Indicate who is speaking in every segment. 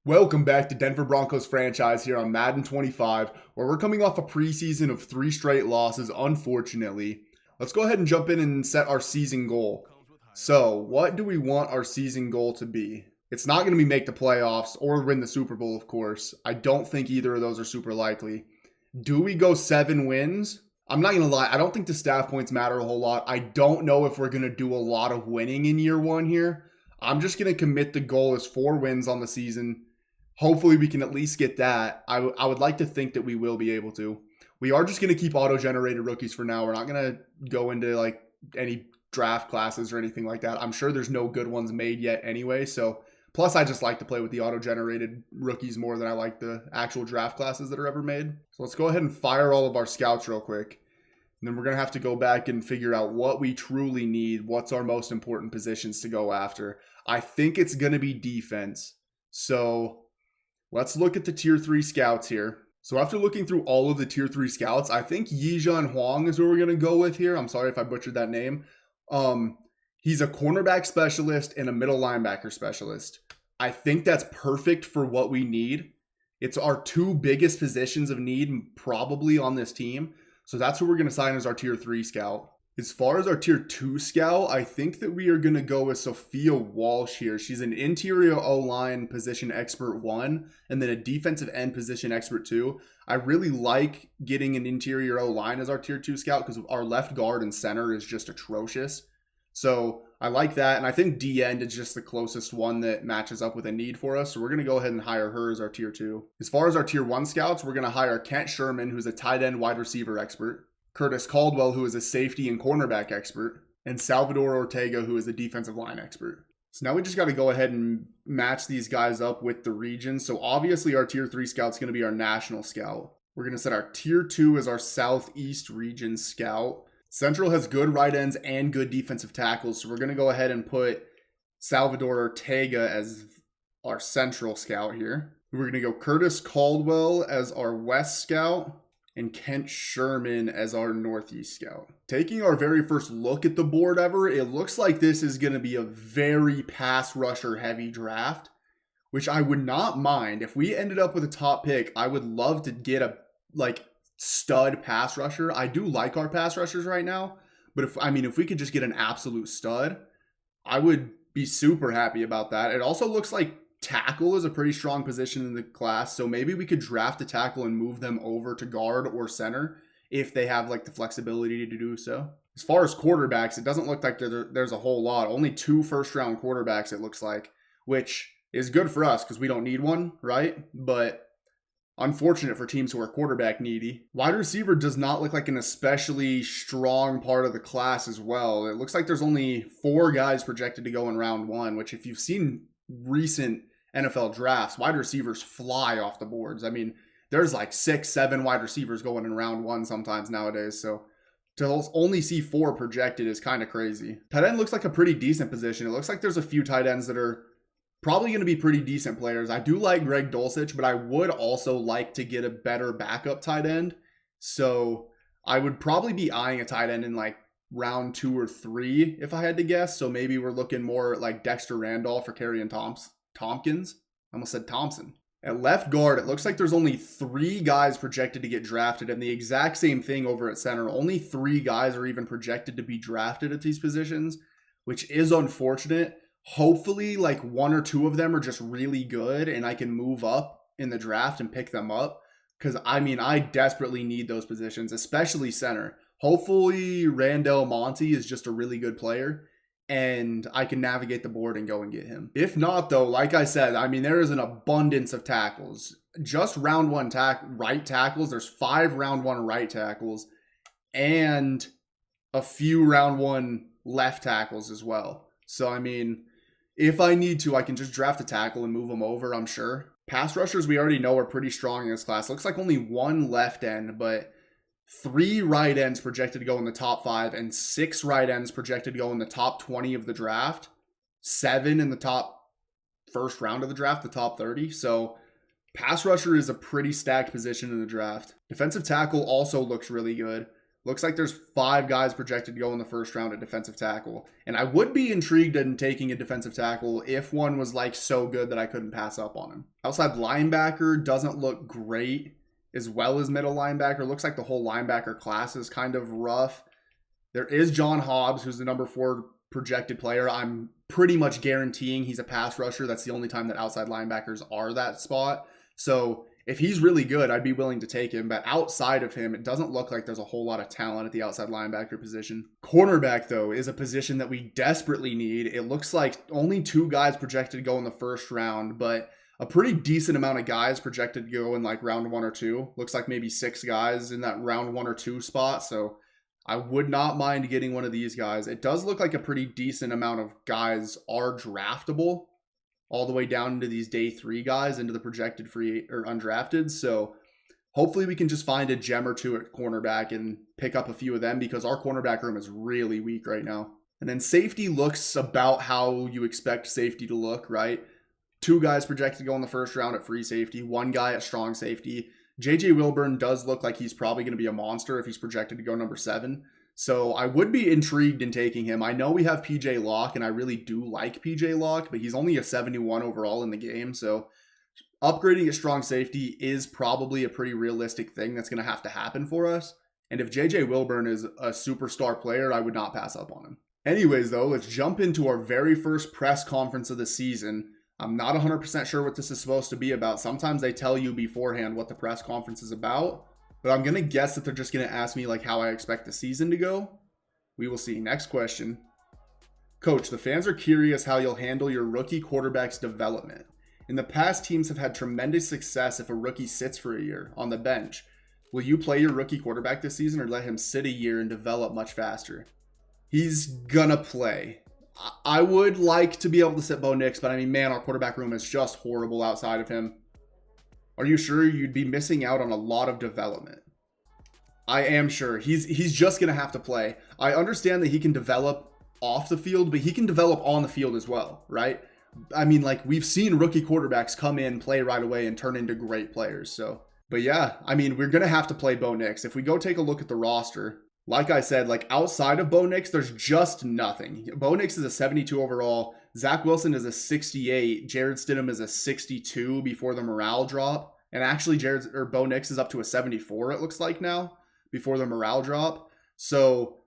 Speaker 1: Welcome back to Denver Broncos franchise here on Madden 25, where we're coming off a preseason of 3 straight losses, unfortunately. Let's go ahead and jump in and set our season goal. So, what do we want our season goal to be? It's not going to be make the playoffs or win the Super Bowl, of course. I don't think either of those are super likely. Do we go 7 wins? I'm not going to lie, I don't think the staff points matter a whole lot. I don't know if we're going to do a lot of winning in year 1 here. I'm just going to commit the goal as 4 wins on the season. Hopefully we can at least get that. I would like to think that we will be able to. We are just going to keep auto-generated rookies for now. We're not going to go into like any draft classes or anything like that. I'm sure there's no good ones made yet anyway. So plus I just like to play with the auto-generated rookies more than I like the actual draft classes that are ever made. So let's go ahead and fire all of our scouts real quick. And then we're going to have to go back and figure out what we truly need. What's our most important positions to go after. I think it's going to be defense. So let's look at the tier 3 scouts here. So after looking through all of the tier 3 scouts, I think Yijian Huang is who we're going to go with here. I'm sorry if I butchered that name. He's a cornerback specialist and a middle linebacker specialist. I think that's perfect for what we need. It's our 2 biggest positions of need probably on this team. So that's who we're going to sign as our tier 3 scout. As far as our tier 2 scout, I think that we are going to go with Sophia Walsh here. She's an interior O-line position expert 1, and then a defensive end position expert 2. I really like getting an interior O-line as our tier 2 scout because our left guard and center is just atrocious. So I like that, and I think D-end is just the closest one that matches up with a need for us. So we're going to go ahead and hire her as our tier 2. As far as our tier 1 scouts, we're going to hire Kent Sherman, who's a tight end wide receiver expert. Curtis Caldwell, who is a safety and cornerback expert, and Salvador Ortega, who is a defensive line expert. So now we just got to go ahead and match these guys up with the region. So obviously our tier 3 scout is going to be our national scout. We're going to set our tier 2 as our southeast region scout. Central has good right ends and good defensive tackles. So we're going to go ahead and put Salvador Ortega as our central scout here. We're going to go Curtis Caldwell as our west scout and Kent Sherman as our northeast scout. Taking our very first look at the board ever, it looks like this is going to be a very pass rusher heavy draft, which I would not mind. If we ended up with a top pick, I would love to get a stud pass rusher. I do like our pass rushers right now, but if we could just get an absolute stud, I would be super happy about that. It also looks like tackle is a pretty strong position in the class, so maybe we could draft a tackle and move them over to guard or center if they have the flexibility to do so. As far as quarterbacks, it doesn't look like there's a whole lot. Only 2 first-round quarterbacks, it looks like, which is good for us because we don't need one, right? But unfortunate for teams who are quarterback needy. Wide receiver does not look like an especially strong part of the class as well. It looks like there's only 4 guys projected to go in round 1, which if you've seen recent NFL drafts, wide receivers fly off the boards. I mean, there's 6, 7 wide receivers going in round 1 sometimes nowadays. So to only see 4 projected is kind of crazy. Tight end looks like a pretty decent position. It looks like there's a few tight ends that are probably going to be pretty decent players. I do like Greg Dulcich, but I would also like to get a better backup tight end. So I would probably be eyeing a tight end in round 2 or 3 if I had to guess. So maybe we're looking more like Dexter Randolph or Kerryon Tompkins. I almost said Thompson. At left guard, it looks like there's only 3 guys projected to get drafted, and the exact same thing over at center. Only 3 guys are even projected to be drafted at these positions, which is unfortunate. Hopefully 1 or 2 of them are just really good and I can move up in the draft and pick them up, because I desperately need those positions, especially center. Hopefully Randall Monty is just a really good player and I can navigate the board and go and get him. If not, though, like I said, there is an abundance of tackles. Just round 1 right tackles. There's 5 round 1 right tackles and a few round 1 left tackles as well. So, if I need to, I can just draft a tackle and move them over, I'm sure. Pass rushers we already know are pretty strong in this class. Looks like only 1 left end, but 3 right ends projected to go in the top 5 and 6 right ends projected to go in the top 20 of the draft. 7 in the top first round of the draft, the top 30. So pass rusher is a pretty stacked position in the draft. Defensive tackle also looks really good. Looks like there's 5 guys projected to go in the first round at defensive tackle. And I would be intrigued in taking a defensive tackle if one was like so good that I couldn't pass up on him. Outside linebacker doesn't look great, as well as middle linebacker. Looks like the whole linebacker class is kind of rough. There is John Hobbs, who's the number 4 projected player. I'm pretty much guaranteeing he's a pass rusher. That's the only time that outside linebackers are that spot. So if he's really good, I'd be willing to take him. But outside of him, it doesn't look like there's a whole lot of talent at the outside linebacker position. Cornerback, though, is a position that we desperately need. It looks like only 2 guys projected to go in the first round, but a pretty decent amount of guys projected to go in like round 1 or 2. Looks like maybe 6 guys in that round 1 or 2 spot. So I would not mind getting one of these guys. It does look like a pretty decent amount of guys are draftable, all the way down into these day 3 guys, into the projected free or undrafted. So hopefully we can just find a gem or 2 at cornerback and pick up a few of them, because our cornerback room is really weak right now. And then safety looks about how you expect safety to look, right? 2 guys projected to go in the first round at free safety, 1 guy at strong safety. JJ Wilburn does look like he's probably going to be a monster if he's projected to go number 7. So I would be intrigued in taking him. I know we have PJ Locke, and I really do like PJ Locke, but he's only a 71 overall in the game. So upgrading at strong safety is probably a pretty realistic thing that's going to have to happen for us. And if JJ Wilburn is a superstar player, I would not pass up on him. Anyways, though, let's jump into our very first press conference of the season. I'm not 100% sure what this is supposed to be about. Sometimes they tell you beforehand what the press conference is about, but I'm going to guess that they're just going to ask me like how I expect the season to go. We will see. Next question. Coach, the fans are curious how you'll handle your rookie quarterback's development. In the past, teams have had tremendous success if a rookie sits for a year on the bench. Will you play your rookie quarterback this season or let him sit a year and develop much faster? He's gonna play. I would like to be able to sit Bo Nix, but I mean, man, our quarterback room is just horrible outside of him. Are you sure? You'd be missing out on a lot of development. I am sure. He's just going to have to play. I understand that he can develop off the field, but he can develop on the field as well, right? I mean, like, we've seen rookie quarterbacks come in, play right away, and turn into great players. So, but yeah, I mean, we're going to have to play Bo Nix. If we go take a look at the roster, like I said, like outside of Bo Nix, there's just nothing. Bo Nix is a 72 overall. Zach Wilson is a 68. Jared Stidham is a 62 before the morale drop. And actually, Bo Nix is up to a 74, it looks like now, before the morale drop. So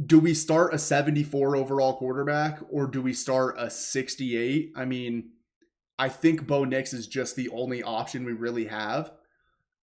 Speaker 1: do we start a 74 overall quarterback or do we start a 68? I mean, I think Bo Nix is just the only option we really have.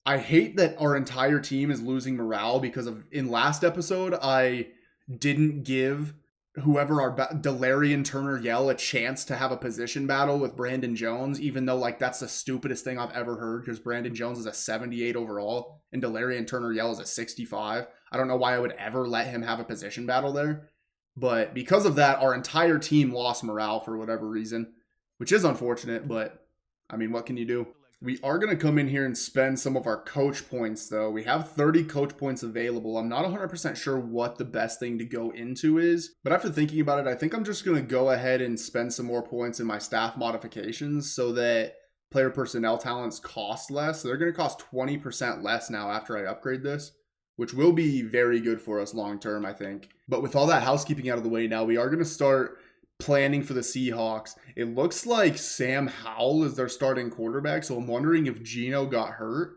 Speaker 1: I hate that our entire team is losing morale because of, in last episode, I didn't give whoever our Delarian Turner Yell a chance to have a position battle with Brandon Jones, even though like that's the stupidest thing I've ever heard, because Brandon Jones is a 78 overall and Delarian Turner Yell is a 65. I don't know why I would ever let him have a position battle there. But because of that, our entire team lost morale for whatever reason, which is unfortunate, but I mean, what can you do? We are going to come in here and spend some of our coach points, though. We have 30 coach points available. I'm not 100% sure what the best thing to go into is, but after thinking about it, I think I'm just going to go ahead and spend some more points in my staff modifications so that player personnel talents cost less. So they're going to cost 20% less now after I upgrade this, which will be very good for us long term, I think. But with all that housekeeping out of the way now, we are going to start planning for the Seahawks. It looks like Sam Howell is their starting quarterback, so I'm wondering if Geno got hurt.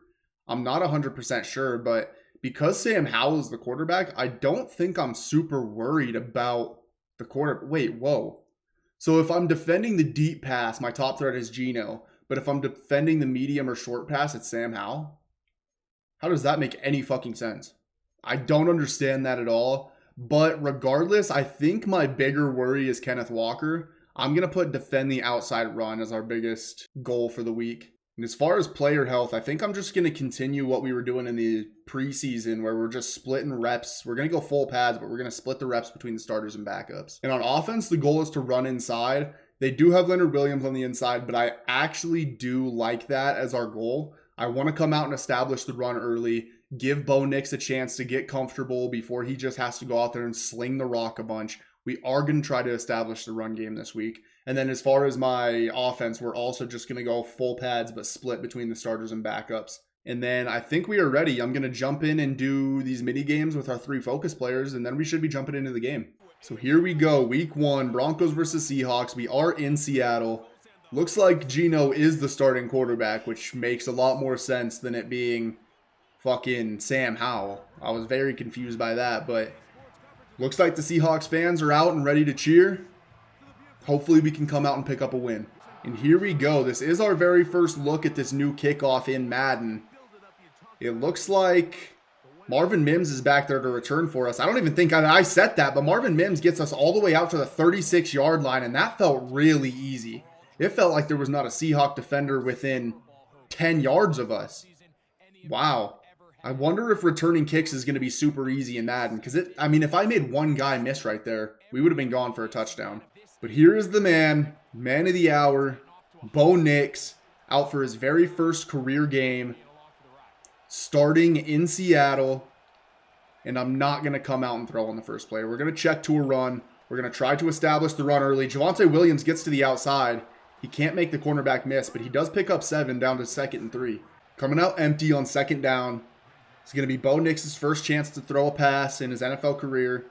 Speaker 1: I'm not 100% sure, but because Sam Howell is the quarterback, I don't think I'm super worried about the quarterback. Wait, whoa. So if I'm defending the deep pass, my top threat is Geno, but if I'm defending the medium or short pass, it's Sam Howell? How does that make any fucking sense? I don't understand that at all. But regardless, I think my bigger worry is Kenneth Walker. I'm going to put defend the outside run as our biggest goal for the week. And as far as player health, I think I'm just going to continue what we were doing in the preseason where we're just splitting reps. We're going to go full pads, but we're going to split the reps between the starters and backups. And on offense, the goal is to run inside. They do have Leonard Williams on the inside, but I actually do like that as our goal. I want to come out and establish the run early. Give Bo Nix a chance to get comfortable before he just has to go out there and sling the rock a bunch. We are going to try to establish the run game this week. And then as far as my offense, we're also just going to go full pads but split between the starters and backups. And then I think we are ready. I'm going to jump in and do these mini games with our 3 focus players, and then we should be jumping into the game. So here we go. Week 1, Broncos versus Seahawks. We are in Seattle. Looks like Geno is the starting quarterback, which makes a lot more sense than it being fucking Sam Howell. I was very confused by that, but looks like the Seahawks fans are out and ready to cheer. Hopefully we can come out and pick up a win. And here we go. This is our very first look at this new kickoff in Madden. It looks like Marvin Mims is back there to return for us. I don't even think I set that, but Marvin Mims gets us all the way out to the 36-yard line, and that felt really easy. It felt like there was not a Seahawk defender within 10 yards of us. Wow. I wonder if returning kicks is going to be super easy in Madden, because I mean, if I made one guy miss right there, we would have been gone for a touchdown. But here is the man of the hour, Bo Nix, out for his very first career game, starting in Seattle, and I'm not going to come out and throw on the first play. We're going to check to a run. We're going to try to establish the run early. Javonte Williams gets to the outside. He can't make the cornerback miss, but he does pick up 7 down to 2nd and 3. Coming out empty on 2nd down. It's going to be Bo Nix's first chance to throw a pass in his NFL career.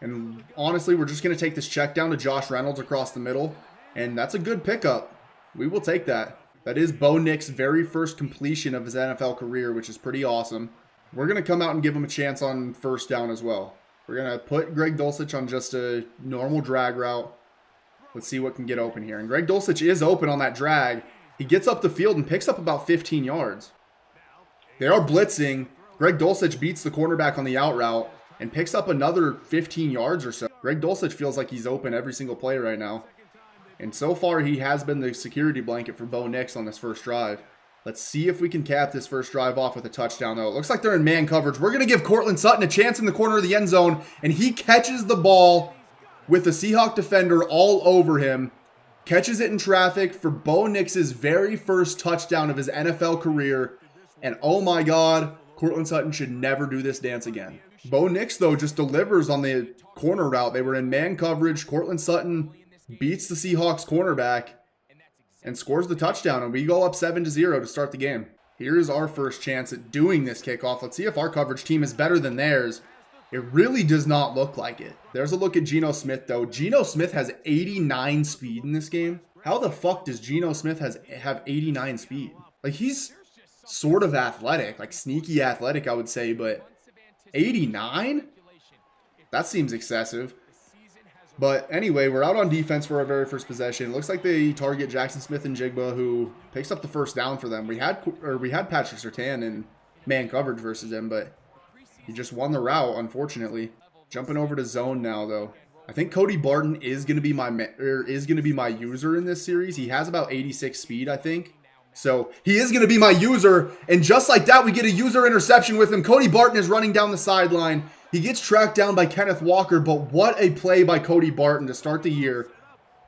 Speaker 1: And honestly, we're just going to take this check down to Josh Reynolds across the middle, and that's a good pickup. We will take that. That is Bo Nix's very first completion of his NFL career, which is pretty awesome. We're going to come out and give him a chance on first down as well. We're going to put Greg Dulcich on just a normal drag route. Let's see what can get open here. And Greg Dulcich is open on that drag. He gets up the field and picks up about 15 yards. They are blitzing. Greg Dulcich beats the cornerback on the out route and picks up another 15 yards or so. Greg Dulcich feels like he's open every single play right now. And so far, he has been the security blanket for Bo Nix on this first drive. Let's see if we can cap this first drive off with a touchdown, though. It looks like they're in man coverage. We're going to give Courtland Sutton a chance in the corner of the end zone, and he catches the ball with the Seahawk defender all over him. Catches it in traffic for Bo Nix's very first touchdown of his NFL career. And oh my God, Courtland Sutton should never do this dance again. Bo Nix, though, just delivers on the corner route. They were in man coverage. Courtland Sutton beats the Seahawks cornerback and scores the touchdown, and we go up 7-0 to start the game. Here's our first chance at doing this kickoff. Let's see if our coverage team is better than theirs. It really does not look like it. There's a look at Geno Smith, though. Geno Smith has 89 speed in this game. How the fuck does Geno Smith have 89 speed? Like, he's sort of athletic, like sneaky athletic, I would say, but 89? That seems excessive. But anyway, we're out on defense for our very first possession. It looks like they target Jackson Smith and Jigba, who picks up the first down for them. We had Patrick Surtain in man coverage versus him, but he just won the route, unfortunately. Jumping over to zone now, though. I think Cody Barton is going to be my user in this series. He has about 86 speed, I think. So he is going to be my user, and just like that, we get a user interception with him. Cody Barton is running down the sideline. He gets tracked down by Kenneth Walker, but what a play by Cody Barton to start the year.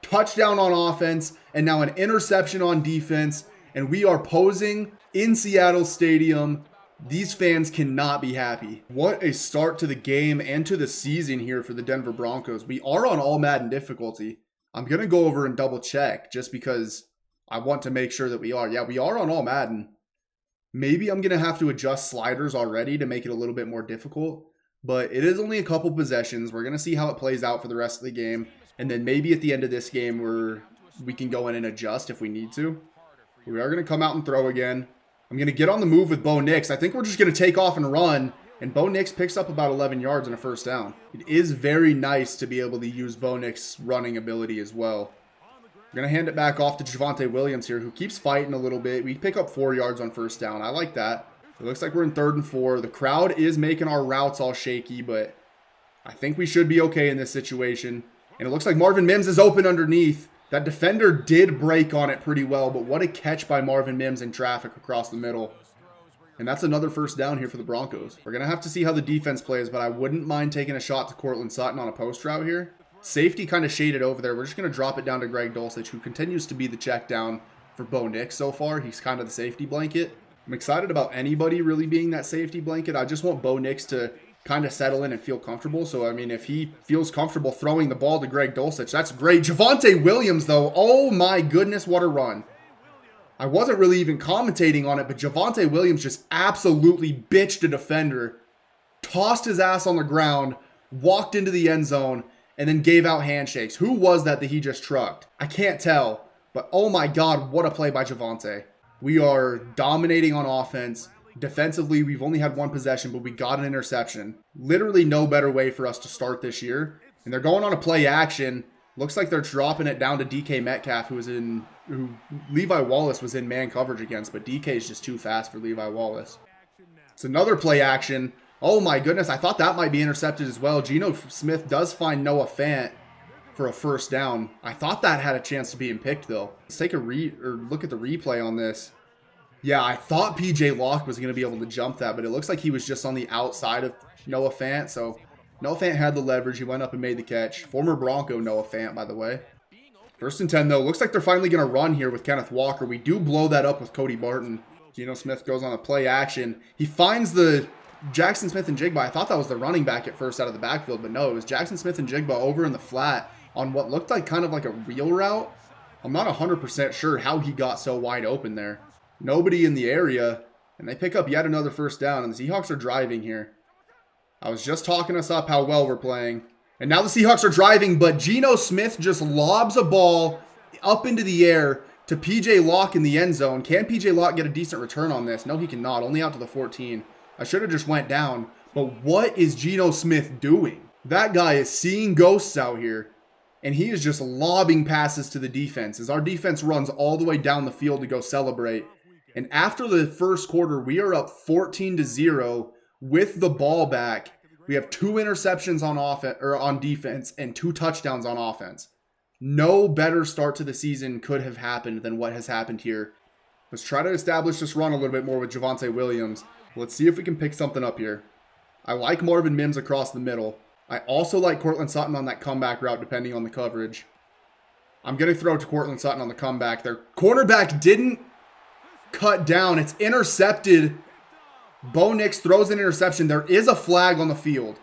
Speaker 1: Touchdown on offense, and now an interception on defense, and we are posing in Seattle Stadium. These fans cannot be happy. What a start to the game and to the season here for the Denver Broncos. We are on all Madden difficulty. I'm going to go over and double check just because I want to make sure that we are. Yeah, we are on all Madden. Maybe I'm going to have to adjust sliders already to make it a little bit more difficult. But it is only a couple possessions. We're going to see how it plays out for the rest of the game. And then maybe at the end of this game we can go in and adjust if we need to. We are going to come out and throw again. I'm going to get on the move with Bo Nix. I think we're just going to take off and run. And Bo Nix picks up about 11 yards and a first down. It is very nice to be able to use Bo Nix's running ability as well. We're going to hand it back off to Javonte Williams here, who keeps fighting a little bit. We pick up 4 yards on first down. I like that. It looks like we're in 3rd and 4. The crowd is making our routes all shaky, but I think we should be okay in this situation. And it looks like Marvin Mims is open underneath. That defender did break on it pretty well, but what a catch by Marvin Mims in traffic across the middle. And that's another first down here for the Broncos. We're going to have to see how the defense plays, but I wouldn't mind taking a shot to Courtland Sutton on a post route here. Safety kind of shaded over there. We're just going to drop it down to Greg Dulcich, who continues to be the check down for Bo Nix so far. He's kind of the safety blanket. I'm excited about anybody really being that safety blanket. I just want Bo Nix to kind of settle in and feel comfortable. So, I mean, if he feels comfortable throwing the ball to Greg Dulcich, that's great. Javonte Williams, though, oh my goodness, what a run. I wasn't really even commentating on it, but Javonte Williams just absolutely bitched a defender, tossed his ass on the ground, walked into the end zone, and then gave out handshakes. Who was that he just trucked? I can't tell, but oh my God, what a play by Javonte. We are dominating on offense. Defensively, we've only had one possession, but we got an interception. Literally no better way for us to start this year. And they're going on a play action. Looks like they're dropping it down to DK Metcalf, who Levi Wallace was in man coverage against, but DK is just too fast for Levi Wallace. It's another play action. Oh my goodness, I thought that might be intercepted as well. Geno Smith does find Noah Fant for a first down. I thought that had a chance to being picked though. Let's take a look at the replay on this. Yeah, I thought PJ Locke was going to be able to jump that, but it looks like he was just on the outside of Noah Fant. So Noah Fant had the leverage. He went up and made the catch. Former Bronco Noah Fant, by the way. 1st and 10 though. Looks like they're finally going to run here with Kenneth Walker. We do blow that up with Cody Barton. Geno Smith goes on a play action. He finds the Jackson Smith and Jigba. I thought that was the running back at first out of the backfield, but no, it was Jackson Smith and Jigba over in the flat on what looked like kind of like a wheel route. I'm not 100% sure how he got so wide open there. Nobody in the area, and they pick up yet another first down, and the Seahawks are driving here. I was just talking us up how well we're playing, and now the Seahawks are driving, but Geno Smith just lobs a ball up into the air to PJ Locke in the end zone. Can PJ Locke get a decent return on this? No, he cannot. Only out to the 14. I should have just went down, but what is Geno Smith doing? That guy is seeing ghosts out here, and he is just lobbing passes to the defense as our defense runs all the way down the field to go celebrate. And after the first quarter, we are up 14-0 with the ball back. We have 2 interceptions on offense or on defense and 2 touchdowns on offense. No better start to the season could have happened than what has happened here. Let's try to establish this run a little bit more with Javonte Williams. Let's see if we can pick something up here. I like Marvin Mims across the middle. I also like Courtland Sutton on that comeback route depending on the coverage. I'm going to throw to Courtland Sutton on the comeback. Their cornerback didn't cut down. It's intercepted. Bo Nix throws an interception. There is a flag on the field.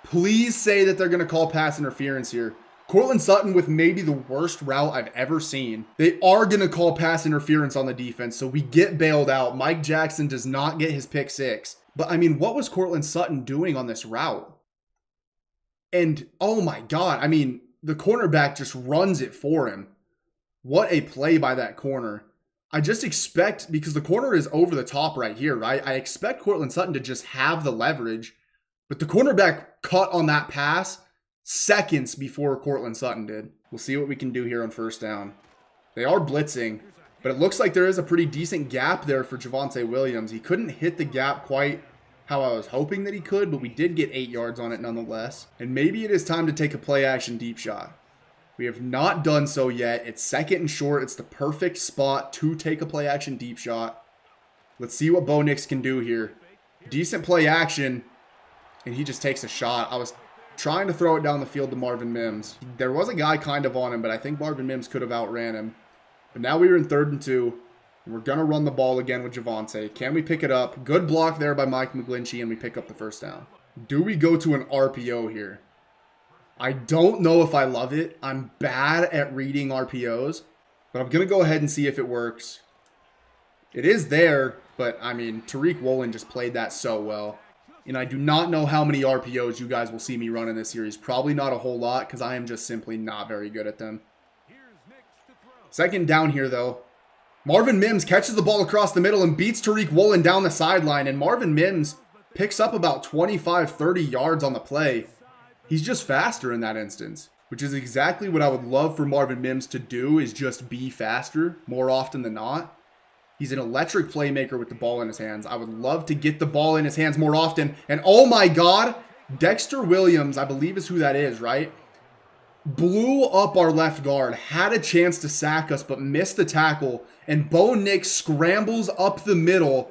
Speaker 1: Please say that they're going to call pass interference here. Courtland Sutton with maybe the worst route I've ever seen. They are going to call pass interference on the defense, so we get bailed out. Mike Jackson does not get his pick 6. But I mean, what was Courtland Sutton doing on this route? And oh my God, I mean, the cornerback just runs it for him. What a play by that corner. I just expect, because the corner is over the top right here, right? I expect Courtland Sutton to just have the leverage, but the cornerback cut on that pass seconds before Courtland Sutton did. We'll see what we can do here on first down. They are blitzing, but it looks like there is a pretty decent gap there for Javonte Williams. He couldn't hit the gap quite how I was hoping that he could, but we did get 8 yards on it nonetheless. And maybe it is time to take a play action deep shot. We have not done so yet. It's 2nd and short. It's the perfect spot to take a play action deep shot. Let's see what Bo Nix can do here. Decent play action, and he just takes a shot. I was trying to throw it down the field to Marvin Mims. There was a guy kind of on him, but I think Marvin Mims could have outran him. But now we are in 3rd and 2. And we're going to run the ball again with Javonte. Can we pick it up? Good block there by Mike McGlinchey, and we pick up the first down. Do we go to an RPO here? I don't know if I love it. I'm bad at reading RPOs, but I'm going to go ahead and see if it works. It is there, but I mean, Tariq Woolen just played that so well. And I do not know how many RPOs you guys will see me run in this series. Probably not a whole lot, because I am just simply not very good at them. 2nd down here, though. Marvin Mims catches the ball across the middle and beats Tariq Woolen down the sideline. And Marvin Mims picks up about 25-30 yards on the play. He's just faster in that instance, which is exactly what I would love for Marvin Mims to do, is just be faster more often than not. He's an electric playmaker with the ball in his hands. I would love to get the ball in his hands more often. And oh my God, Dexter Williams, I believe is who that is, right? Blew up our left guard, had a chance to sack us, but missed the tackle. And Bo Nix scrambles up the middle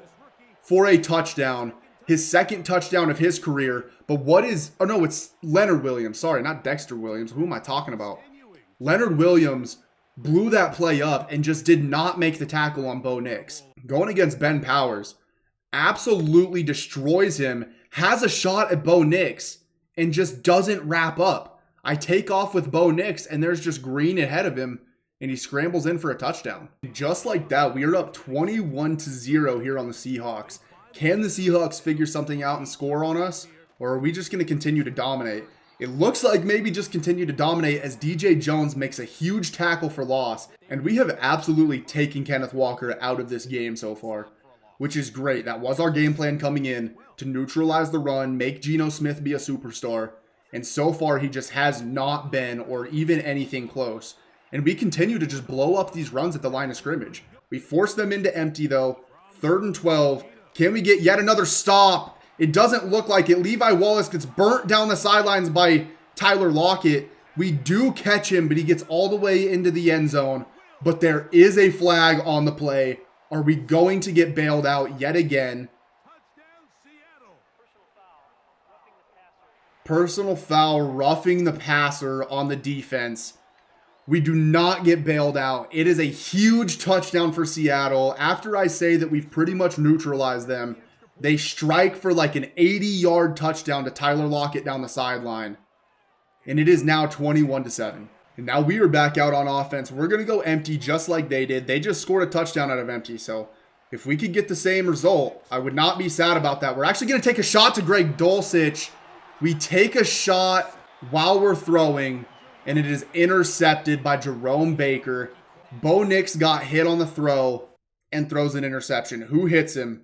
Speaker 1: for a touchdown. His 2nd touchdown of his career. But what is... Oh, no, it's Leonard Williams. Sorry, not Dexter Williams. Who am I talking about? Leonard Williams blew that play up and just did not make the tackle on Bo Nix. Going against Ben Powers. Absolutely destroys him. Has a shot at Bo Nix and just doesn't wrap up. I take off with Bo Nix and there's just green ahead of him. and he scrambles in for a touchdown. Just like that, we are up 21-0 here on the Seahawks. Can the Seahawks figure something out and score on us, or are we just going to continue to dominate? It looks like maybe just continue to dominate as DJ Jones makes a huge tackle for loss, and we have absolutely taken Kenneth Walker out of this game so far, which is great. That was our game plan coming in, to neutralize the run, make Geno Smith be a superstar, and so far he just has not been or even anything close. And we continue to just blow up these runs at the line of scrimmage. We force them into empty though. 3rd and 12. Can we get yet another stop? It doesn't look like it. Levi Wallace gets burnt down the sidelines by Tyler Lockett. We do catch him, but he gets all the way into the end zone. But there is a flag on the play. Are we going to get bailed out yet again? Personal foul, roughing the passer on the defense. We do not get bailed out. It is a huge touchdown for Seattle. After I say that we've pretty much neutralized them, they strike for like an 80-yard touchdown to Tyler Lockett down the sideline. And it is now 21-7. And now we are back out on offense. We're going to go empty just like they did. They just scored a touchdown out of empty. So if we could get the same result, I would not be sad about that. We're actually going to take a shot to Greg Dulcich. We take a shot while we're throwing, and it is intercepted by Jerome Baker. Bo Nix got hit on the throw and throws an interception. Who hits him?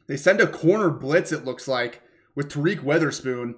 Speaker 1: They send a corner blitz, it looks like, with Tariq Witherspoon.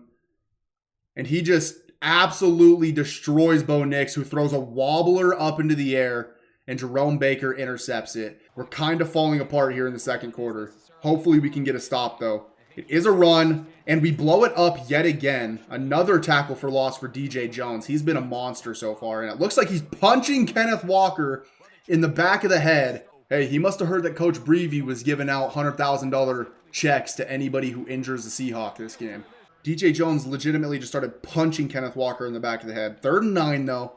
Speaker 1: And he just absolutely destroys Bo Nix, who throws a wobbler up into the air, and Jerome Baker intercepts it. We're kind of falling apart here in the second quarter. Hopefully we can get a stop, though. It is a run, and we blow it up yet again. Another tackle for loss for DJ Jones. He's been a monster so far, and it looks like he's punching Kenneth Walker in the back of the head. Hey, he must have heard that Coach Breevyy was giving out $100,000 checks to anybody who injures the Seahawks this game. DJ Jones legitimately just started punching Kenneth Walker in the back of the head. 3rd and 9, though.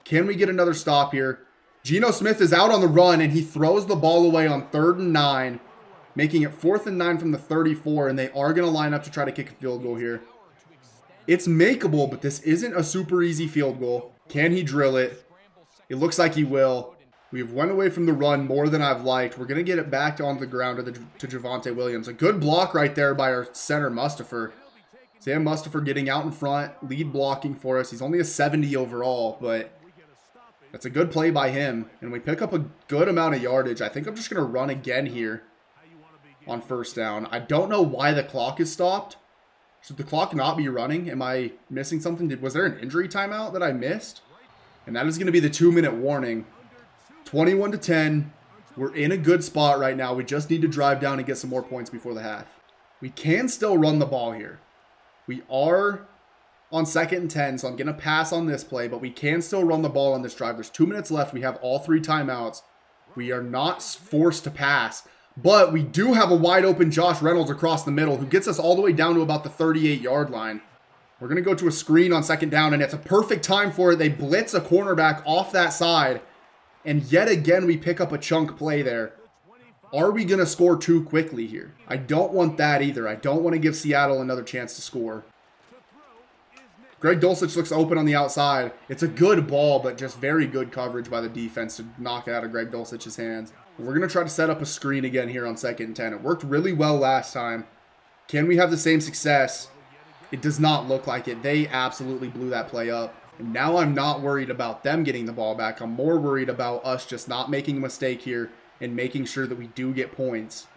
Speaker 1: Can we get another stop here? Geno Smith is out on the run, and he throws the ball away on 3rd and 9. Making it 4th and 9 from the 34, and they are going to line up to try to kick a field goal here. It's makeable, but this isn't a super easy field goal. Can he drill it? It looks like he will. We've went away from the run more than I've liked. We're going to get it back onto the ground to Javonte Williams. A good block right there by our center, Mustipher. Sam Mustipher getting out in front, lead blocking for us. He's only a 70 overall, but that's a good play by him. And we pick up a good amount of yardage. I think I'm just going to run again here on 1st down. I don't know why the clock is stopped. Should the clock not be running? Am I missing something? Was there an injury timeout that I missed? And that is going to be the 2-minute warning. 21-10. We're in a good spot right now. We just need to drive down and get some more points before the half. We can still run the ball here. We are on 2nd and 10, so I'm going to pass on this play, but we can still run the ball on this drive. There's 2 minutes left. We have all 3 timeouts. We are not forced to pass. But we do have a wide open Josh Reynolds across the middle who gets us all the way down to about the 38-yard line. We're going to go to a screen on 2nd down, and it's a perfect time for it. They blitz a cornerback off that side, and yet again we pick up a chunk play there. Are we going to score too quickly here? I don't want that either. I don't want to give Seattle another chance to score. Greg Dulcich looks open on the outside. It's a good ball, but just very good coverage by the defense to knock it out of Greg Dulcich's hands. We're going to try to set up a screen again here on 2nd and 10. It worked really well last time. Can we have the same success? It does not look like it. They absolutely blew that play up. And now I'm not worried about them getting the ball back. I'm more worried about us just not making a mistake here and making sure that we do get points.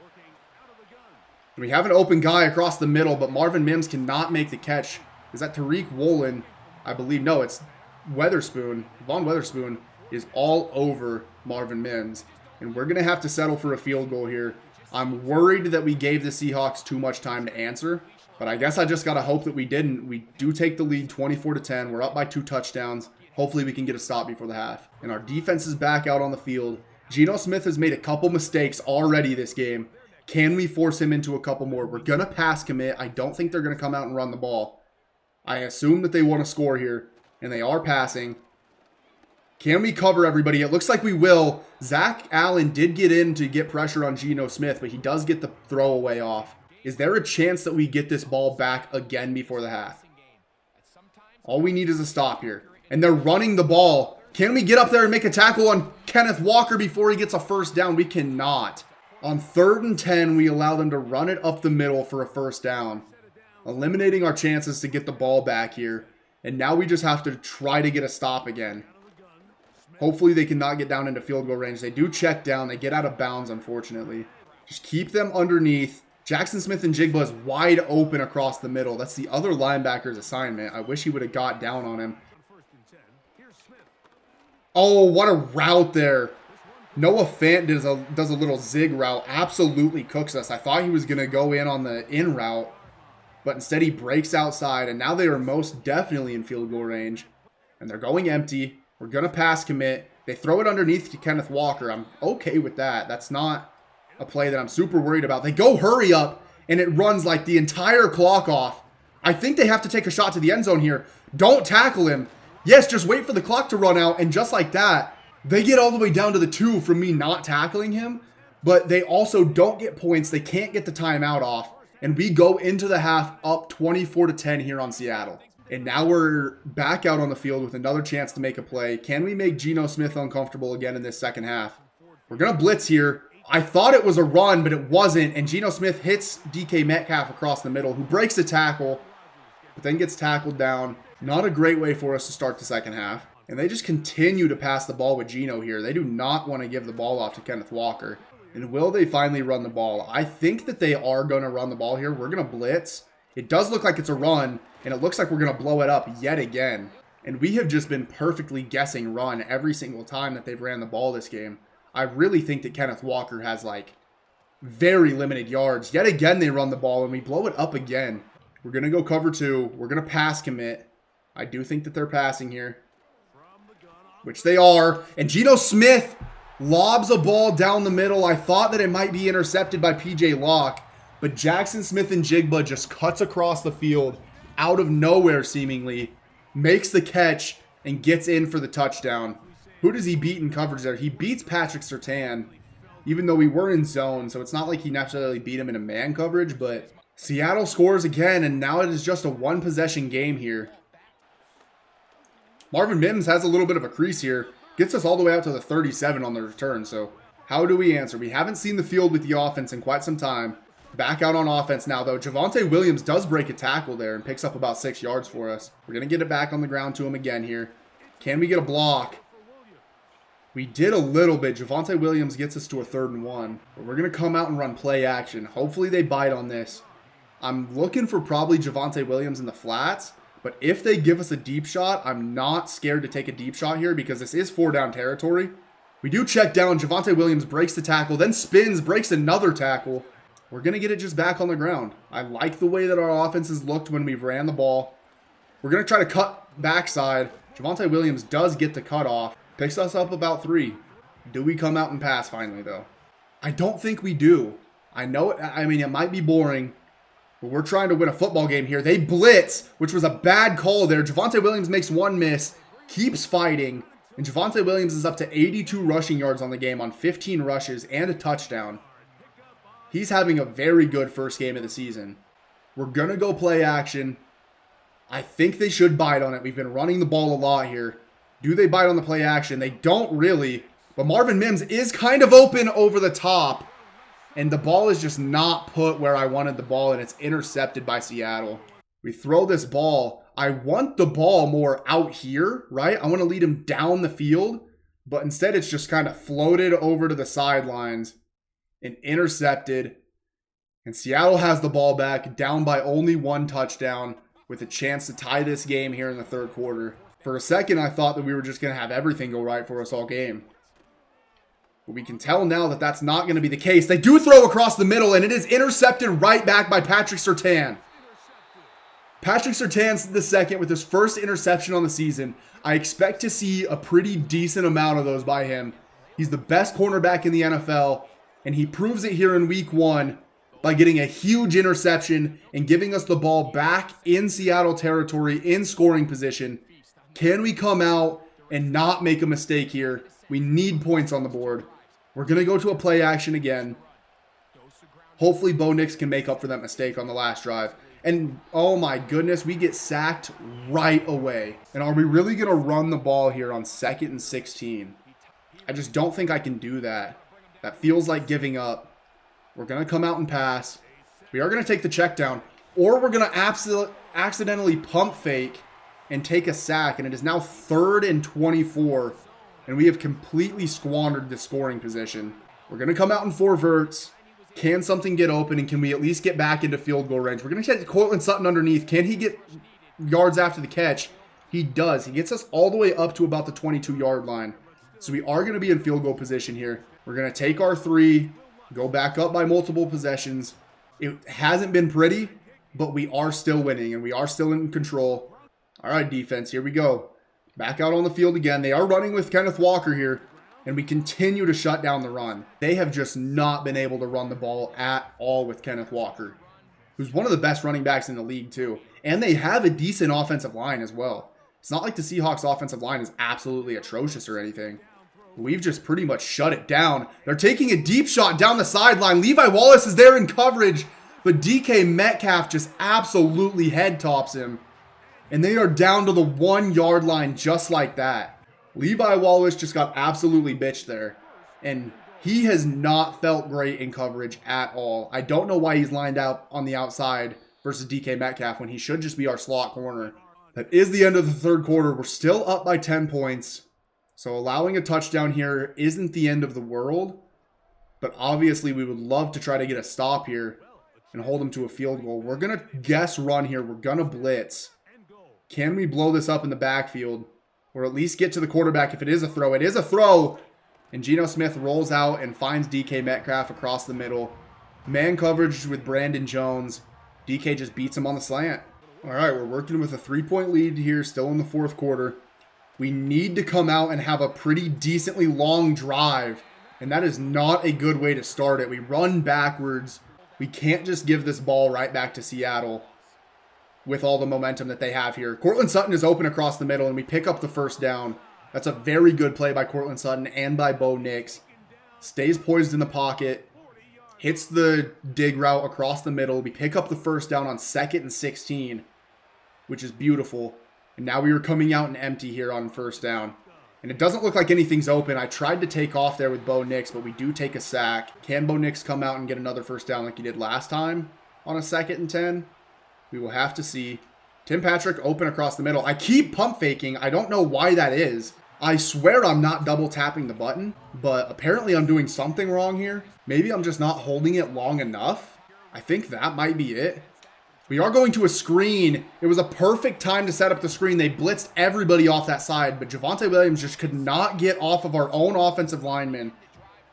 Speaker 1: We have an open guy across the middle, but Marvin Mims cannot make the catch. Is that Tariq Woolen? I believe. No, it's Weatherspoon. Von Weatherspoon is all over Marvin Mims. And we're going to have to settle for a field goal here. I'm worried that we gave the Seahawks too much time to answer. But I guess I just got to hope that we didn't. We do take the lead 24-10. We're up by 2 touchdowns. Hopefully we can get a stop before the half. And our defense is back out on the field. Geno Smith has made a couple mistakes already this game. Can we force him into a couple more? We're going to pass commit. I don't think they're going to come out and run the ball. I assume that they want to score here. And they are passing. Can we cover everybody? It looks like we will. Zach Allen did get in to get pressure on Geno Smith, but he does get the throwaway off. Is there a chance that we get this ball back again before the half? All we need is a stop here. And they're running the ball. Can we get up there and make a tackle on Kenneth Walker before he gets a first down? We cannot. On 3rd and 10, we allow them to run it up the middle for a first down, eliminating our chances to get the ball back here. And now we just have to try to get a stop again. Hopefully they cannot get down into field goal range. They do check down. They get out of bounds, unfortunately. Just keep them underneath. Jackson Smith-Njigba is wide open across the middle. That's the other linebacker's assignment. I wish he would have got down on him. Oh, what a route there. Noah Fant does a little zig route. Absolutely cooks us. I thought he was going to go in on the in route, but instead he breaks outside, and now they are most definitely in field goal range. And they're going empty. We're going to pass commit. They throw it underneath to Kenneth Walker. I'm okay with that. That's not a play that I'm super worried about. They go hurry up, and it runs like the entire clock off. I think they have to take a shot to the end zone here. Don't tackle him. Yes, just wait for the clock to run out, and just like that, they get all the way down to the 2 from me not tackling him, but they also don't get points. They can't get the timeout off, and we go into the half up 24-10 here on Seattle. And now we're back out on the field with another chance to make a play. Can we make Geno Smith uncomfortable again in this second half? We're going to blitz here. I thought it was a run, but it wasn't, and Geno Smith hits DK Metcalf across the middle, who breaks the tackle, but then gets tackled down. Not a great way for us to start the second half. And they just continue to pass the ball with Geno here. They do not want to give the ball off to Kenneth Walker. And will they finally run the ball? I think that they are going to run the ball here. We're going to blitz. It does look like it's a run, and it looks like we're going to blow it up yet again. And we have just been perfectly guessing run every single time that they've ran the ball this game. I really think that Kenneth Walker has, like, very limited yards. Yet again, they run the ball, and we blow it up again. We're going to go cover 2. We're going to pass commit. I do think that they're passing here, which they are. And Geno Smith lobs a ball down the middle. I thought that it might be intercepted by P.J. Locke, but Jackson Smith-Njigba just cuts across the field out of nowhere seemingly, makes the catch, and gets in for the touchdown. Who does he beat in coverage there? He beats Patrick Surtain, even though we were in zone, so it's not like he necessarily beat him in a man coverage, but Seattle scores again, and now it is just a one-possession game here. Marvin Mims has a little bit of a crease here. Gets us all the way out to the 37 on the return. So how do we answer? We haven't seen the field with the offense in quite some time. Back out on offense now, though. Javonte Williams does break a tackle there and picks up about 6 yards for us. We're going to get it back on the ground to him again here. Can we get a block? We did a little bit. Javonte Williams gets us to a 3rd and 1. But we're going to come out and run play action. Hopefully they bite on this. I'm looking for probably Javonte Williams in the flats. But if they give us a deep shot, I'm not scared to take a deep shot here because this is 4-down territory. We do check down. Javonte Williams breaks the tackle, then spins, breaks another tackle. We're going to get it just back on the ground. I like the way that our offense has looked when we've ran the ball. We're going to try to cut backside. Javonte Williams does get the cutoff. Picks us up about 3. Do we come out and pass finally, though? I don't think we do. I know it. I mean, it might be boring. But we're trying to win a football game here. They blitz, which was a bad call there. Javonte Williams makes one miss, keeps fighting, and Javonte Williams is up to 82 rushing yards on the game on 15 rushes and a touchdown. He's having a very good first game of the season. We're going to go play action. I think they should bite on it. We've been running the ball a lot here. Do they bite on the play action? They don't really, but Marvin Mims is kind of open over the top. And the ball is just not put where I wanted the ball, and it's intercepted by Seattle. We throw this ball. I want the ball more out here, right? I want to lead him down the field, but instead it's just kind of floated over to the sidelines and intercepted. And Seattle has the ball back, down by only 1 touchdown, with a chance to tie this game here in the 3rd quarter. For a second, I thought that we were just going to have everything go right for us all game. But we can tell now that that's not going to be the case. They do throw across the middle, and it is intercepted right back by Patrick Surtain. Patrick Surtain's the second with his first interception on the season. I expect to see a pretty decent amount of those by him. He's the best cornerback in the NFL, and he proves it here in week 1 by getting a huge interception and giving us the ball back in Seattle territory in scoring position. Can we come out and not make a mistake here? We need points on the board. We're going to go to a play action again. Hopefully Bo Nix can make up for that mistake on the last drive. And oh my goodness, we get sacked right away. And are we really going to run the ball here on 2nd and 16? I just don't think I can do that. That feels like giving up. We're going to come out and pass. We are going to take the check down. Or we're going to accidentally pump fake and take a sack. And it is now 3rd and 24. And we have completely squandered the scoring position. We're going to come out in 4 verts. Can something get open? And can we at least get back into field goal range? We're going to take Courtland Sutton underneath. Can he get yards after the catch? He does. He gets us all the way up to about the 22-yard line. So we are going to be in field goal position here. We're going to take our 3, go back up by multiple possessions. It hasn't been pretty, but we are still winning and we are still in control. All right, defense, here we go. Back out on the field again. They are running with Kenneth Walker here, and we continue to shut down the run. They have just not been able to run the ball at all with Kenneth Walker, who's one of the best running backs in the league too. And they have a decent offensive line as well. It's not like the Seahawks offensive line is absolutely atrocious or anything. We've just pretty much shut it down. They're taking a deep shot down the sideline. Levi Wallace is there in coverage, but DK Metcalf just absolutely head tops him. And they are down to the 1-yard line just like that. Levi Wallace just got absolutely bitched there. And he has not felt great in coverage at all. I don't know why he's lined out on the outside versus DK Metcalf when he should just be our slot corner. That is the end of the 3rd quarter. We're still up by 10 points. So allowing a touchdown here isn't the end of the world. But obviously we would love to try to get a stop here and hold them to a field goal. We're going to guess run here. We're going to blitz. Can we blow this up in the backfield? Or at least get to the quarterback if it is a throw. It is a throw. And Geno Smith rolls out and finds DK Metcalf across the middle. Man coverage with Brandon Jones. DK just beats him on the slant. All right, we're working with a 3-point lead here, still in the 4th quarter. We need to come out and have a pretty decently long drive. And that is not a good way to start it. We run backwards. We can't just give this ball right back to Seattle with all the momentum that they have here. Courtland Sutton is open across the middle, and we pick up the 1st down. That's a very good play by Courtland Sutton and by Bo Nix. Stays poised in the pocket. Hits the dig route across the middle. We pick up the 1st down on 2nd and 16, which is beautiful. And now we are coming out and empty here on 1st down. And it doesn't look like anything's open. I tried to take off there with Bo Nix, but we do take a sack. Can Bo Nix come out and get another 1st down like he did last time on a 2nd and 10? We will have to see. Tim Patrick open across the middle. I keep pump faking. I don't know why that is. I swear I'm not double tapping the button, but apparently I'm doing something wrong here. Maybe I'm just not holding it long enough. I think that might be it. We are going to a screen. It was a perfect time to set up the screen. They blitzed everybody off that side, but Javonte Williams just could not get off of our own offensive linemen.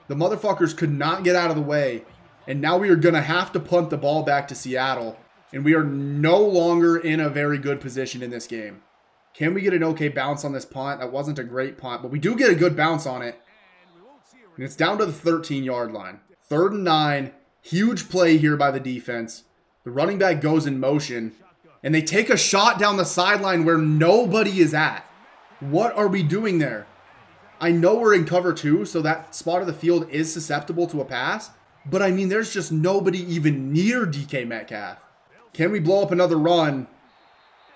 Speaker 1: The motherfuckers could not get out of the way. And now we are going to have to punt the ball back to Seattle. And we are no longer in a very good position in this game. Can we get an okay bounce on this punt? That wasn't a great punt, but we do get a good bounce on it. And it's down to the 13-yard line. 3rd and 9. Huge play here by the defense. The running back goes in motion. And they take a shot down the sideline where nobody is at. What are we doing there? I know we're in cover 2, so that spot of the field is susceptible to a pass. But I mean, there's just nobody even near DK Metcalf. Can we blow up another run?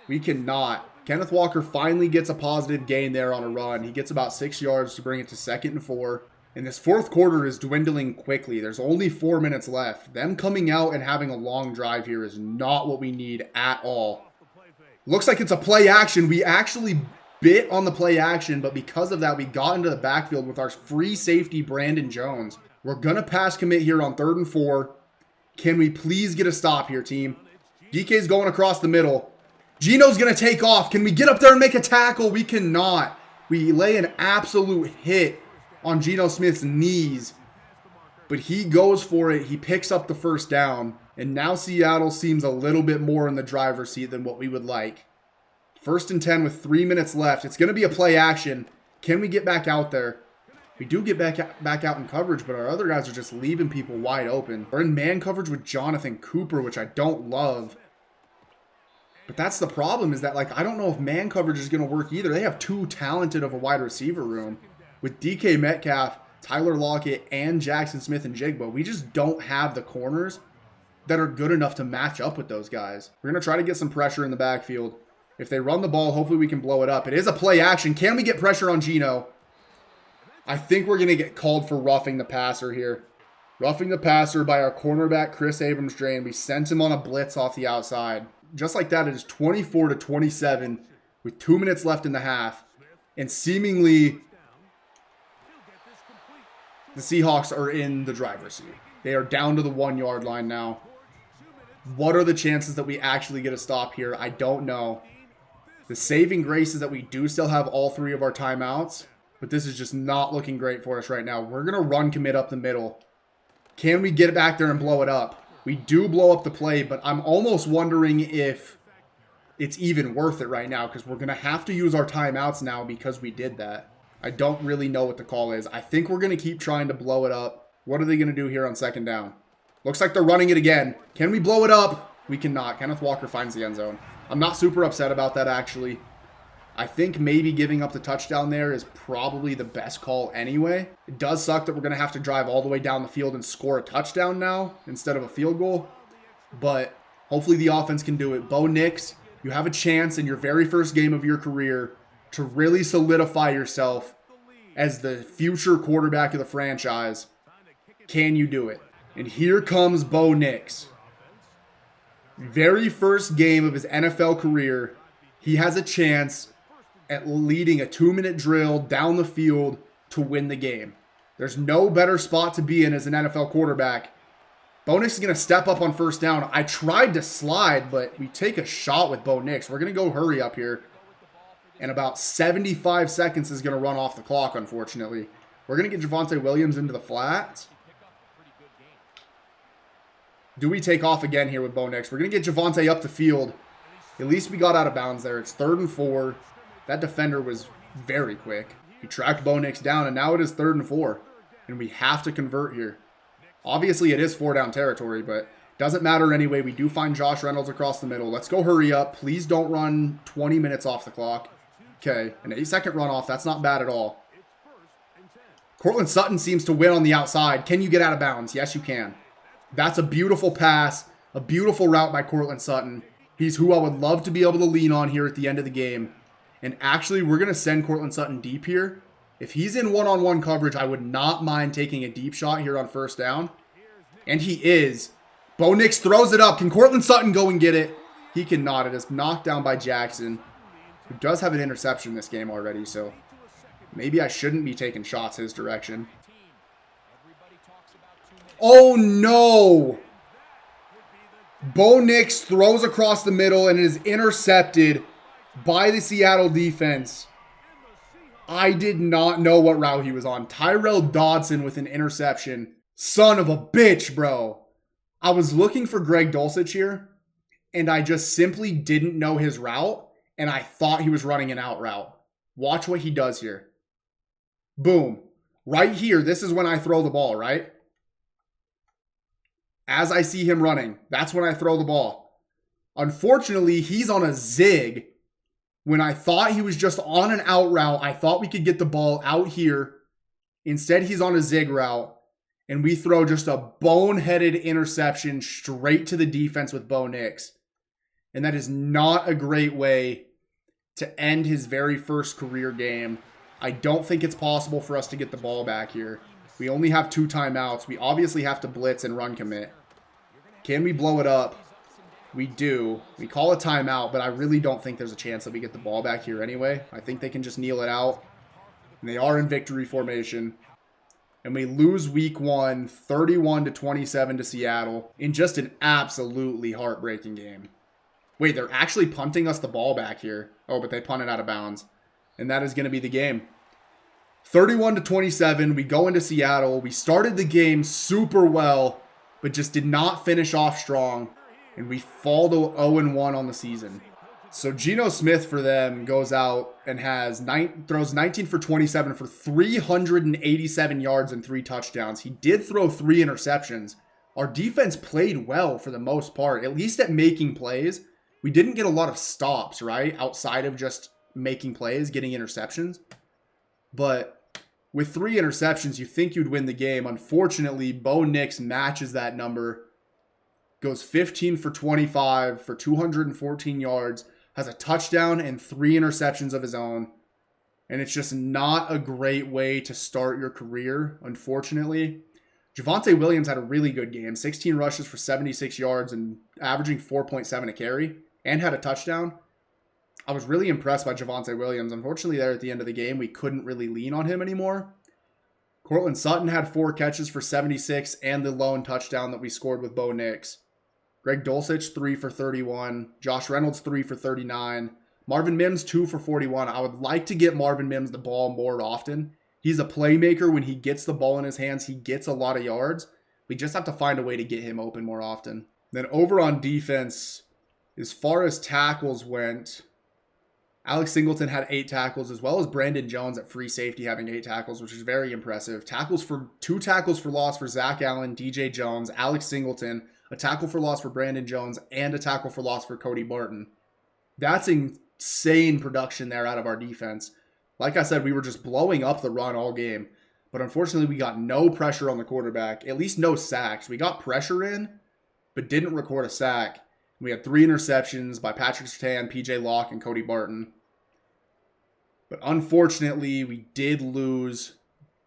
Speaker 1: We cannot. Kenneth Walker finally gets a positive gain there on a run. He gets about 6 yards to bring it to 2nd and 4. And this 4th quarter is dwindling quickly. There's only 4 minutes left. Them coming out and having a long drive here is not what we need at all. Looks like it's a play action. We actually bit on the play action, but because of that, we got into the backfield with our free safety, Brandon Jones. We're going to pass commit here on 3rd and 4. Can we please get a stop here, team? DK's going across the middle. Geno's going to take off. Can we get up there and make a tackle? We cannot. We lay an absolute hit on Geno Smith's knees. But he goes for it. He picks up the 1st down. And now Seattle seems a little bit more in the driver's seat than what we would like. 1st and 10 with 3 minutes left. It's going to be a play action. Can we get back out there? We do get back out in coverage, but our other guys are just leaving people wide open. We're in man coverage with Jonathan Cooper, which I don't love. But that's the problem, is that, like, I don't know if man coverage is going to work either. They have too talented of a wide receiver room. With DK Metcalf, Tyler Lockett, and Jackson Smith and Jigba, we just don't have the corners that are good enough to match up with those guys. We're going to try to get some pressure in the backfield. If they run the ball, hopefully we can blow it up. It is a play action. Can we get pressure on Geno? I think we're going to get called for roughing the passer here. Roughing the passer by our cornerback, Chris Abrams-Drain. We sent him on a blitz off the outside. Just like that, it is 24-27 with 2 minutes left in the half. And seemingly, the Seahawks are in the driver's seat. They are down to the 1 yard line now. What are the chances that we actually get a stop here? I don't know. The saving grace is that we do still have all 3 of our timeouts, but this is just not looking great for us right now. We're going to run commit up the middle. Can we get it back there and blow it up? We do blow up the play, but I'm almost wondering if it's even worth it right now because we're going to have to use our timeouts now because we did that. I don't really know what the call is. I think we're going to keep trying to blow it up. What are they going to do here on second down? Looks like they're running it again. Can we blow it up? We cannot. Kenneth Walker finds the end zone. I'm not super upset about that, actually. I think maybe giving up the touchdown there is probably the best call anyway. It does suck that we're going to have to drive all the way down the field and score a touchdown now instead of a field goal. But hopefully the offense can do it. Bo Nix, you have a chance in your very first game of your career to really solidify yourself as the future quarterback of the franchise. Can you do it? And here comes Bo Nix. Very first game of his NFL career, he has a chance at leading a 2-minute drill down the field to win the game. There's no better spot to be in as an NFL quarterback. Bo Nix is going to step up on first down. I tried to slide, but we take a shot with Bo Nix. We're going to go hurry up here. And about 75 seconds is going to run off the clock, unfortunately. We're going to get Javonte Williams into the flat. Do we take off again here with Bo Nix? We're going to get Javonte up the field. At least we got out of bounds there. It's 3rd and 4. That defender was very quick. He tracked Bo Nix down, and now it is 3rd and 4. And we have to convert here. Obviously, it is 4-down territory, but doesn't matter anyway. We do find Josh Reynolds across the middle. Let's go hurry up. Please don't run 20 minutes off the clock. Okay, an 8-second runoff. That's not bad at all. Courtland Sutton seems to win on the outside. Can you get out of bounds? Yes, you can. That's a beautiful pass, a beautiful route by Courtland Sutton. He's who I would love to be able to lean on here at the end of the game. And actually, we're going to send Courtland Sutton deep here. If he's in one-on-one coverage, I would not mind taking a deep shot here on first down. And he is. Bo Nix throws it up. Can Courtland Sutton go and get it? He cannot. It is knocked down by Jackson, who does have an interception this game already, so maybe I shouldn't be taking shots his direction. Oh, no! Bo Nix throws across the middle and is intercepted by the Seattle defense. I did not know what route he was on. Tyrell Dodson with an interception. Son of a bitch, bro. I was looking for Greg Dulcich here, and I just simply didn't know his route, and I thought he was running an out route. Watch what he does here. Boom. Right here, this is when I throw the ball, right? As I see him running, that's when I throw the ball. Unfortunately, he's on a zig. When I thought he was just on an out route, I thought we could get the ball out here. Instead, he's on a zig route. And we throw just a boneheaded interception straight to the defense with Bo Nix. And that is not a great way to end his very first career game. I don't think it's possible for us to get the ball back here. We only have 2 timeouts. We obviously have to blitz and run commit. Can we blow it up? We do. We call a timeout, but I really don't think there's a chance that we get the ball back here anyway. I think they can just kneel it out. And they are in victory formation. And we lose week 1, 31-27 to Seattle in just an absolutely heartbreaking game. Wait, they're actually punting us the ball back here. Oh, but they punted out of bounds. And that is going to be the game. 31-27, we go into Seattle. We started the game super well, but just did not finish off strong. And we fall to 0-1 on the season. So Geno Smith for them goes out and throws 19 for 27 for 387 yards and 3 touchdowns. He did throw 3 interceptions. Our defense played well for the most part, at least at making plays. We didn't get a lot of stops, right? Outside of just making plays, getting interceptions. But with 3 interceptions, you think you'd win the game. Unfortunately, Bo Nix matches that number goes 15 for 25 for 214 yards, has a touchdown and 3 interceptions of his own. And it's just not a great way to start your career, unfortunately. Javonte Williams had a really good game, 16 rushes for 76 yards and averaging 4.7 a carry, and had a touchdown. I was really impressed by Javonte Williams. Unfortunately, there at the end of the game, we couldn't really lean on him anymore. Cortland Sutton had 4 catches for 76 and the lone touchdown that we scored with Bo Nix. Greg Dulcich, 3 for 31. Josh Reynolds, 3 for 39. Marvin Mims, 2 for 41. I would like to get Marvin Mims the ball more often. He's a playmaker. When he gets the ball in his hands, he gets a lot of yards. We just have to find a way to get him open more often. Then over on defense, as far as tackles went, Alex Singleton had 8 tackles, as well as Brandon Jones at free safety having 8 tackles, which is very impressive. 2 tackles for loss for Zach Allen, DJ Jones, Alex Singleton, a tackle for loss for Brandon Jones, and a tackle for loss for Cody Barton. That's insane production there out of our defense. Like I said, we were just blowing up the run all game. But unfortunately, we got no pressure on the quarterback, at least no sacks. We got pressure in, but didn't record a sack. We had 3 interceptions by Patrick Surtain, PJ Locke, and Cody Barton. But unfortunately, we did lose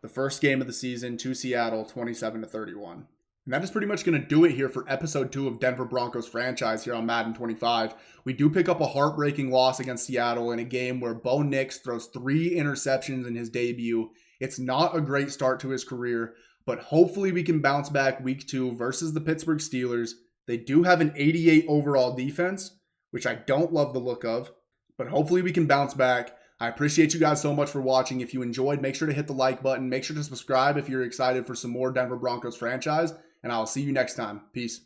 Speaker 1: the first game of the season to Seattle, 27-31. And that is pretty much going to do it here for episode 2 of Denver Broncos franchise here on Madden 25. We do pick up a heartbreaking loss against Seattle in a game where Bo Nix throws 3 interceptions in his debut. It's not a great start to his career, but hopefully we can bounce back week 2 versus the Pittsburgh Steelers. They do have an 88 overall defense, which I don't love the look of, but hopefully we can bounce back. I appreciate you guys so much for watching. If you enjoyed, make sure to hit the like button. Make sure to subscribe if you're excited for some more Denver Broncos franchise. And I'll see you next time. Peace.